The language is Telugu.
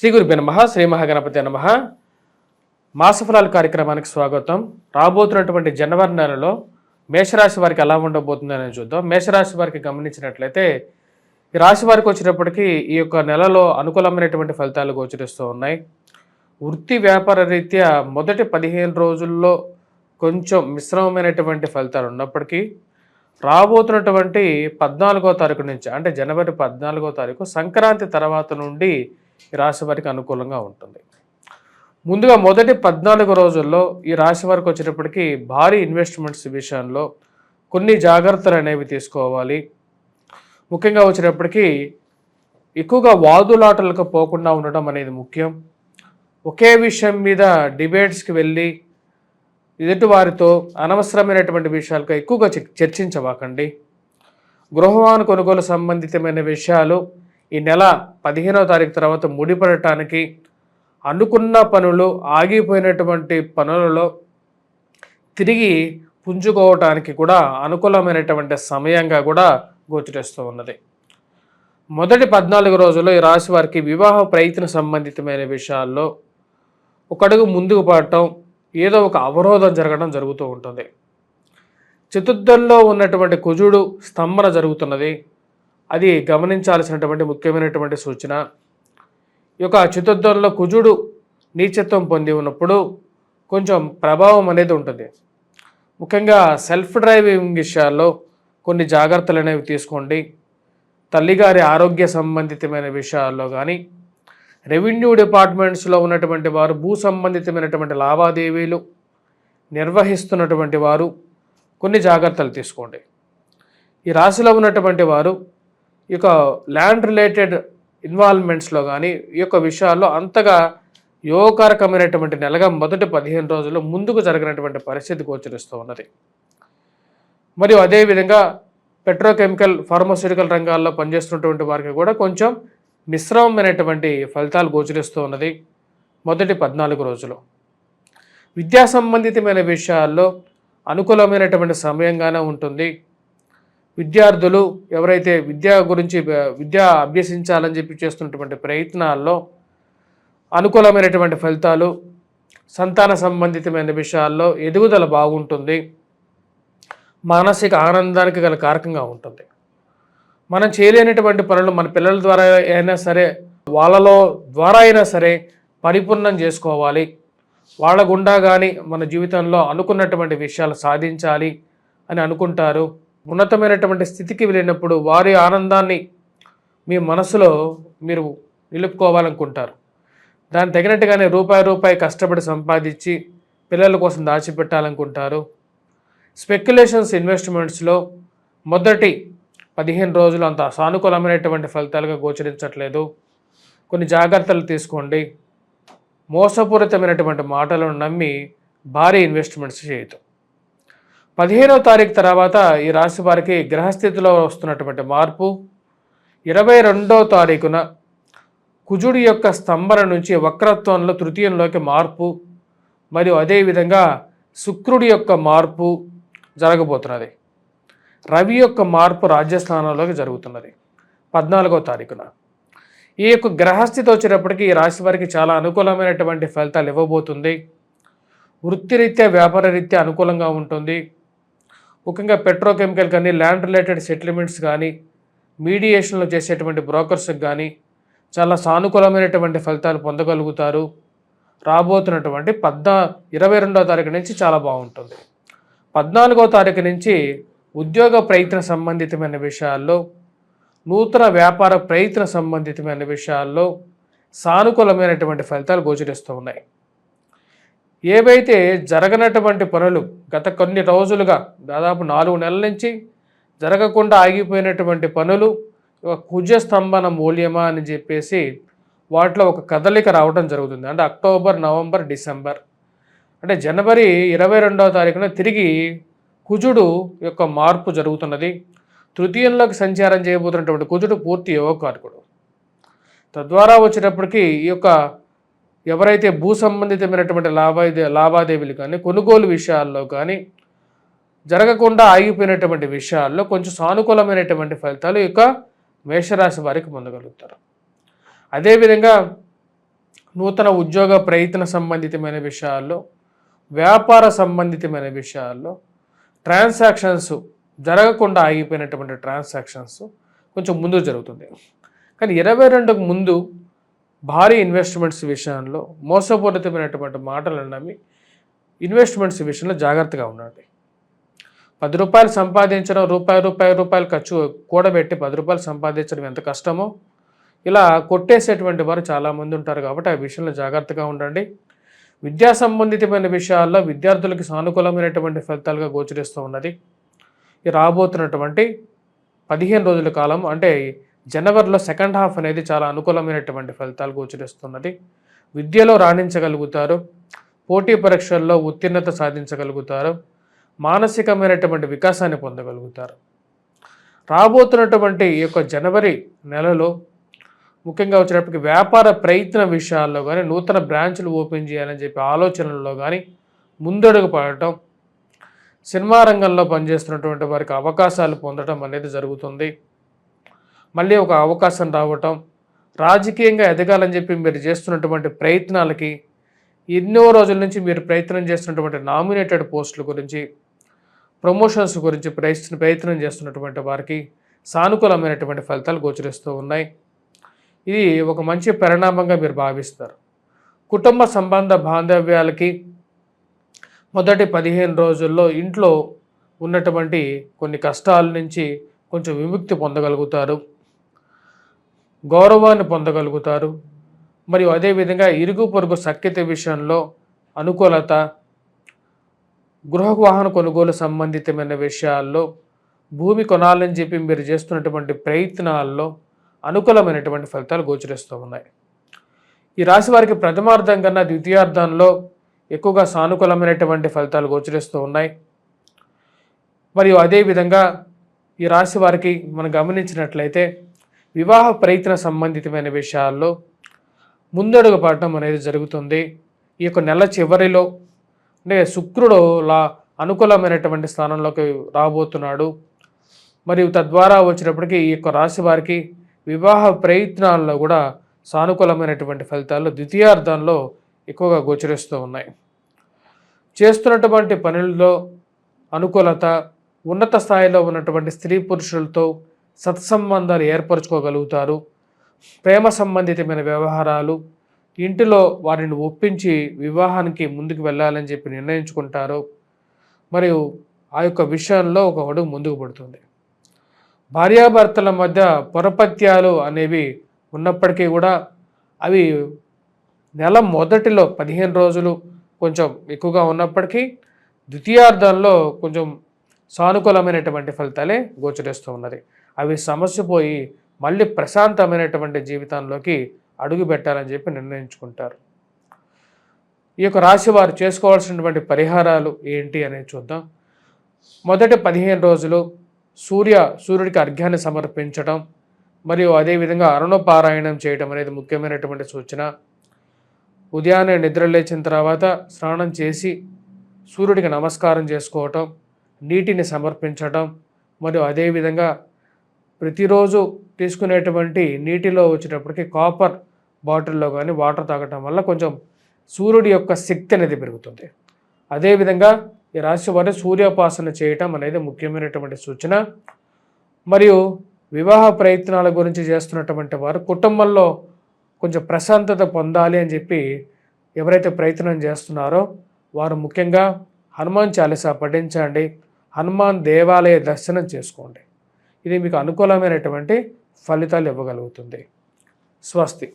శ్రీ గురుభ్యో నమః. శ్రీ మహాగణపతి నమః. మాసఫలాల కార్యక్రమానికి స్వాగతం. రాబోతున్నటువంటి జనవరి నెలలో మేషరాశి వారికి ఎలా ఉండబోతుందని చూద్దాం. మేషరాశి వారికి గమనించినట్లయితే ఈ రాశి వారికి వచ్చేటప్పటికి ఈ యొక్క నెలలో అనుకూలమైనటువంటి ఫలితాలు గోచరిస్తూ ఉన్నాయి. వృత్తి వ్యాపార రీత్యా మొదటి 15 రోజుల్లో కొంచెం మిశ్రమమైనటువంటి ఫలితాలు ఉన్నప్పటికీ రాబోతున్నటువంటి 14వ తారీఖు నుంచి అంటే జనవరి 14వ తారీఖు సంక్రాంతి తర్వాత నుండి ఈ రాశి వారికి అనుకూలంగా ఉంటుంది. ముందుగా మొదటి 14 రోజుల్లో ఈ రాశి వారికి వచ్చేటప్పటికి భారీ ఇన్వెస్ట్మెంట్స్ విషయంలో కొన్ని జాగ్రత్తలు అనేవి తీసుకోవాలి. ముఖ్యంగా వచ్చేటప్పటికి ఎక్కువగా వాదులాటలకు పోకుండా ఉండడం అనేది ముఖ్యం. ఒకే విషయం మీద డిబేట్స్కి వెళ్ళి ఎదుటి వారితో అనవసరమైనటువంటి విషయాలకు ఎక్కువగా చర్చించవాకండి. గృహవాహన కొనుగోలు సంబంధితమైన విషయాలు ఈ నెల 15వ తారీఖు తర్వాత ముడిపడటానికి, అనుకున్న పనులు ఆగిపోయినటువంటి పనులలో తిరిగి పుంజుకోవటానికి కూడా అనుకూలమైనటువంటి సమయంగా కూడా గోచరిస్తూ ఉన్నది. మొదటి 14 రోజుల్లో ఈ రాశి వారికి వివాహ ప్రయత్న సంబంధితమైన విషయాల్లో ఒక అడుగు ముందుకు పడటం, ఏదో ఒక అవరోధం జరగడం జరుగుతూ ఉంటుంది. చతుర్థంలో ఉన్నటువంటి కుజుడు స్తంభన జరుగుతున్నది. అది గమనించాల్సినటువంటి ముఖ్యమైనటువంటి సూచన. ఈ యొక్క చతుర్థంలో కుజుడు నీచత్వం పొంది ఉన్నప్పుడు కొంచెం ప్రభావం అనేది ఉంటుంది. ముఖ్యంగా సెల్ఫ్ డ్రైవింగ్ విషయాల్లో కొన్ని జాగ్రత్తలు అనేవి తీసుకోండి. తల్లిగారి ఆరోగ్య సంబంధితమైన విషయాల్లో కానీ, రెవెన్యూ డిపార్ట్మెంట్స్లో ఉన్నటువంటి వారు, భూ సంబంధితమైనటువంటి లావాదేవీలు నిర్వహిస్తున్నటువంటి వారు కొన్ని జాగ్రత్తలు తీసుకోండి. ఈ రాశిలో ఉన్నటువంటి వారు ఈ యొక్క ల్యాండ్ రిలేటెడ్ ఇన్వాల్వ్మెంట్స్లో కానీ ఈ యొక్క విషయాల్లో అంతగా యోగకారకమైనటువంటి నెలగా మొదటి 15 రోజుల్లో ముందుకు జరిగినటువంటి పరిస్థితి గోచరిస్తూ ఉన్నది. మరియు అదేవిధంగా పెట్రోకెమికల్ ఫార్మాస్యూటికల్ రంగాల్లో పనిచేస్తున్నటువంటి వారికి కూడా కొంచెం మిశ్రమమైనటువంటి ఫలితాలు గోచరిస్తూ ఉన్నది మొదటి 14 రోజులు. విద్యా సంబంధితమైన విషయాల్లో అనుకూలమైనటువంటి సమయంగానే ఉంటుంది. విద్యార్థులు ఎవరైతే విద్య అభ్యసించాలని చెప్పి చేస్తున్నటువంటి ప్రయత్నాల్లో అనుకూలమైనటువంటి ఫలితాలు, సంతాన సంబంధితమైన విషయాల్లో ఎదుగుదల బాగుంటుంది. మానసిక ఆనందానికి గల కారకంగా ఉంటుంది. మనం చేయలేనటువంటి పనులు మన పిల్లల ద్వారా అయినా సరే, వాళ్ళలో ద్వారా అయినా సరే పరిపూర్ణం చేసుకోవాలి. వాళ్ళ గుండా కానీ మన జీవితంలో అనుకున్నటువంటి విషయాలు సాధించాలి అని అనుకుంటారు. ఉన్నతమైనటువంటి స్థితికి వెళ్ళినప్పుడు వారి ఆనందాన్ని మీ మనసులో మీరు నిలుపుకోవాలనుకుంటారు. దానికి తగినట్టుగానే రూపాయి కష్టపడి సంపాదించి పిల్లల కోసం దాచిపెట్టాలనుకుంటారు. స్పెక్యులేషన్స్ ఇన్వెస్ట్మెంట్స్లో మొదటి 15 రోజులు అంత సానుకూలమైనటువంటి ఫలితాలుగా గోచరించట్లేదు. కొన్ని జాగ్రత్తలు తీసుకోండి. మోసపూరితమైనటువంటి మాటలను నమ్మి భారీ ఇన్వెస్ట్మెంట్స్ చేయదు. 15వ తారీఖు తర్వాత ఈ రాశి వారికి గ్రహస్థితిలో వస్తున్నటువంటి మార్పు, 22వ తారీఖున కుజుడి యొక్క స్తంభన నుంచి వక్రత్వంలో తృతీయంలోకి మార్పు, మరియు అదేవిధంగా శుక్రుడి యొక్క మార్పు జరగబోతున్నది. రవి యొక్క మార్పు రాజ్యస్థానంలోకి జరుగుతున్నది 14వ తారీఖున. ఈ యొక్క గ్రహస్థితి వచ్చేటప్పటికి ఈ రాశి వారికి చాలా అనుకూలమైనటువంటి ఫలితాలు ఇవ్వబోతుంది. వృత్తిరీత్యా వ్యాపార రీత్యా అనుకూలంగా ఉంటుంది. ముఖ్యంగా పెట్రోకెమికల్ కానీ, ల్యాండ్ రిలేటెడ్ సెటిల్మెంట్స్ కానీ, మీడియేషన్లో చేసేటువంటి బ్రోకర్స్కి కానీ చాలా సానుకూలమైనటువంటి ఫలితాలు పొందగలుగుతారు. రాబోతున్నటువంటి 22వ తారీఖు నుంచి చాలా బాగుంటుంది. 14వ తారీఖు నుంచి ఉద్యోగ ప్రయత్న సంబంధితమైన విషయాల్లో, నూతన వ్యాపార ప్రయత్న సంబంధితమైన విషయాల్లో సానుకూలమైనటువంటి ఫలితాలు గోచరిస్తూ ఉన్నాయి. ఏవైతే జరగనటువంటి పనులు గత కొన్ని రోజులుగా దాదాపు 4 నెలల నుంచి జరగకుండా ఆగిపోయినటువంటి పనులు కుజస్తంభన మూల్యమా అని చెప్పేసి వాటిలో ఒక కదలిక రావడం జరుగుతుంది. అంటే అక్టోబర్, నవంబర్, డిసెంబర్, అంటే జనవరి 22వ తారీఖున తిరిగి కుజుడు యొక్క మార్పు జరుగుతున్నది. తృతీయంలోకి సంచారం చేయబోతున్నటువంటి కుజుడు పూర్తి యోగకారకుడు. తద్వారా వచ్చేటప్పటికి ఈ యొక్క ఎవరైతే భూ సంబంధితమైనటువంటి లావాదేవీలు కానీ, కొనుగోలు విషయాల్లో కానీ జరగకుండా ఆగిపోయినటువంటి విషయాల్లో కొంచెం సానుకూలమైనటువంటి ఫలితాలు ఈ యొక్క మేషరాశి వారికి పొందగలుగుతారు. అదేవిధంగా నూతన ఉద్యోగ ప్రయత్న సంబంధితమైన విషయాల్లో, వ్యాపార సంబంధితమైన విషయాల్లో ట్రాన్సాక్షన్స్ జరగకుండా ఆగిపోయినటువంటి ట్రాన్సాక్షన్స్ కొంచెం ముందు జరుగుతుంది. కానీ 22కు ముందు భారీ ఇన్వెస్ట్మెంట్స్ విషయంలో మోసపూరితమైనటువంటి మాటలను నమ్మి ఇన్వెస్ట్మెంట్స్ విషయంలో జాగ్రత్తగా ఉండండి. ₹10 సంపాదించడం, రూపాయలు ఖర్చు కూడబెట్టి ₹10 సంపాదించడం ఎంత కష్టమో ఇలా కొట్టేసేటువంటి వారు చాలామంది ఉంటారు. కాబట్టి ఆ విషయంలో జాగ్రత్తగా ఉండండి. విద్యా సంబంధితమైన విషయాల్లో విద్యార్థులకు సానుకూలమైనటువంటి ఫలితాలుగా గోచరిస్తూ ఉన్నది. ఈ రాబోతున్నటువంటి 15 రోజుల కాలం అంటే జనవరిలో సెకండ్ హాఫ్ అనేది చాలా అనుకూలమైనటువంటి ఫలితాలు గోచరిస్తున్నది. విద్యలో రాణించగలుగుతారు, పోటీ పరీక్షల్లో ఉత్తీర్ణత సాధించగలుగుతారు, మానసికమైనటువంటి వికాసాన్ని పొందగలుగుతారు. రాబోతున్నటువంటి ఈ యొక్క జనవరి నెలలో ముఖ్యంగా వచ్చేటప్పటికి వ్యాపార ప్రయత్న విషయాల్లో కానీ, నూతన బ్రాంచ్లు ఓపెన్ చేయాలని చెప్పి ఆలోచనల్లో కానీ ముందడుగు పడటం, సినిమా రంగంలో పనిచేస్తున్నటువంటి వారికి అవకాశాలు పొందడం అనేది జరుగుతుంది. మళ్ళీ ఒక అవకాశం రావటం, రాజకీయంగా ఎదగాలని చెప్పి మీరు చేస్తున్నటువంటి ప్రయత్నాలకి ఎన్నో రోజుల నుంచి మీరు ప్రయత్నం చేస్తున్నటువంటి నామినేటెడ్ పోస్టుల గురించి, ప్రమోషన్స్ గురించి ప్రయత్నం చేస్తున్నటువంటి వారికి సానుకూలమైనటువంటి ఫలితాలు గోచరిస్తూ ఉన్నాయి. ఇది ఒక మంచి పరిణామంగా మీరు భావిస్తారు. కుటుంబ సంబంధ బాంధవ్యాలకి మొదటి 15 రోజుల్లో ఇంట్లో ఉన్నటువంటి కొన్ని కష్టాల నుంచి కొంచెం విముక్తి పొందగలుగుతారు, గౌరవాన్ని పొందగలుగుతారు. మరియు అదేవిధంగా ఇరుగు పొరుగు సఖ్యత విషయంలో అనుకూలత, గృహ వాహన కొనుగోలు సంబంధితమైన విషయాల్లో, భూమి కొనాలని చెప్పి మీరు చేస్తున్నటువంటి ప్రయత్నాల్లో అనుకూలమైనటువంటి ఫలితాలు గోచరిస్తూ ఉన్నాయి. ఈ రాశి వారికి ప్రథమార్థం కన్నా ద్వితీయార్థంలో ఎక్కువగా సానుకూలమైనటువంటి ఫలితాలు గోచరిస్తూ ఉన్నాయి. మరియు అదేవిధంగా ఈ రాశి వారికి మనం గమనించినట్లయితే వివాహ ప్రయత్న సంబంధితమైన విషయాల్లో ముందడుగు పడటం అనేది జరుగుతుంది. ఈ యొక్క నెల చివరిలో అంటే శుక్రుడు అనుకూలమైనటువంటి స్థానంలోకి రాబోతున్నాడు. మరియు తద్వారా వచ్చినప్పటికీ ఈ యొక్క రాశి వారికి వివాహ ప్రయత్నాల్లో కూడా సానుకూలమైనటువంటి ఫలితాలు ద్వితీయార్థంలో ఎక్కువగా గోచరిస్తూ ఉన్నాయి. చేస్తున్నటువంటి పనుల్లో అనుకూలత, ఉన్నత స్థాయిలో ఉన్నటువంటి స్త్రీ పురుషులతో సత్సంబంధాలు ఏర్పరచుకోగలుగుతారు. ప్రేమ సంబంధితమైన వ్యవహారాలు, ఇంటిలో వారిని ఒప్పించి వివాహానికి ముందుకు వెళ్ళాలని చెప్పి నిర్ణయించుకుంటారు. మరియు ఆ యొక్క విషయంలో ఒక అడుగు ముందుకు పడుతుంది. భార్యాభర్తల మధ్య పొరపత్యాలు అనేవి ఉన్నప్పటికీ కూడా అవి నెల మొదటిలో 15 రోజులు కొంచెం ఎక్కువగా ఉన్నప్పటికీ ద్వితీయార్థంలో కొంచెం సానుకూలమైనటువంటి ఫలితాలే గోచరిస్తూ ఉన్నది. అవి సమస్య పోయి మళ్ళీ ప్రశాంతమైనటువంటి జీవితంలోకి అడుగు పెట్టాలని చెప్పి నిర్ణయించుకుంటారు. ఈ యొక్క రాశి వారు చేసుకోవాల్సినటువంటి పరిహారాలు ఏంటి అనేది చూద్దాం. మొదటి 15 రోజులు సూర్యుడికి అర్ఘ్యాన్ని సమర్పించడం మరియు అదేవిధంగా అరుణపారాయణం చేయడం అనేది ముఖ్యమైనటువంటి సూచన. ఉదయాన్నే నిద్ర లేచిన తర్వాత స్నానం చేసి సూర్యుడికి నమస్కారం చేసుకోవటం, నీటిని సమర్పించడం మరియు అదేవిధంగా ప్రతిరోజు తీసుకునేటువంటి నీటిలో వచ్చేటప్పటికి కాపర్ బాటిల్లో కానీ వాటర్ తాగటం వల్ల కొంచెం సూర్యుడి యొక్క శక్తి అనేది పెరుగుతుంది. అదేవిధంగా ఈ రాశి వారు సూర్యోపాసన చేయటం అనేది ముఖ్యమైనటువంటి సూచన. మరియు వివాహ ప్రయత్నాల గురించి చేస్తున్నటువంటి వారు కుటుంబంలో కొంచెం ప్రశాంతత పొందాలి అని చెప్పి ఎవరైతే ప్రయత్నం చేస్తున్నారో వారు ముఖ్యంగా హనుమాన్ చాలీసా పఠించండి, హనుమాన్ దేవాలయ దర్శనం చేసుకోండి. ఇది మీకు అనుకూలమైనటువంటి ఫలితాలు ఇవ్వగలుగుతుంది. స్వస్తి.